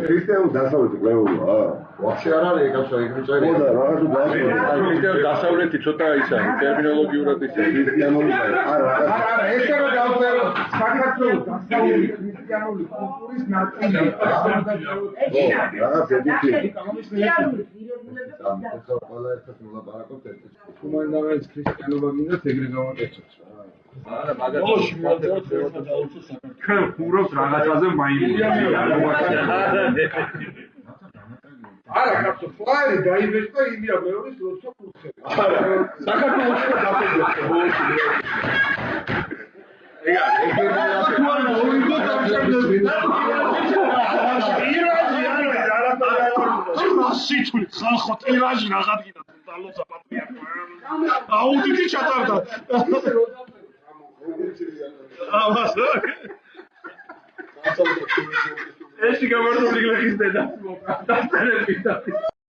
ქრისტიანული დასავლეთი კვლეულია? ვაფშე არ არის ეკაცო ეგრე წერია. ხო და რაღაც ქრისტიანული დასავლეთი ცოტა ისა ტერმინოლოგიურად ისა ქრისტიანული არა ესე რომ გავწერო საქართველოს დასავლური ქრისტიანული კულტურის ნაწილი. რაღაც ედიტი. ყველა ერთად მოლაპარაკობთ ერთად. თუმანდამაც ქრისტიანობა გინდათ ეგრე გავაკეთოთ. არა მაგათი მოაწეროთ ერთად დაუწევთ საქართველოს. ჩვენ ხურობთ რაღაცაზე მაიმუნს. არა კაცო ფლაერი დაიბეჭდა იმია მეორის როცა კურსები. არა საქართველოს დაფეძებს. ეგა თქვენ მოიგო დამშენდები. ირაჟი არა სიტყვი ხალხო ტირაჟი რაღაც გინდა დალოცა პატრიარქო. აუდიტი ჩატარდა. ეს გამარჯვებული გლეხის დედა. დასწერები და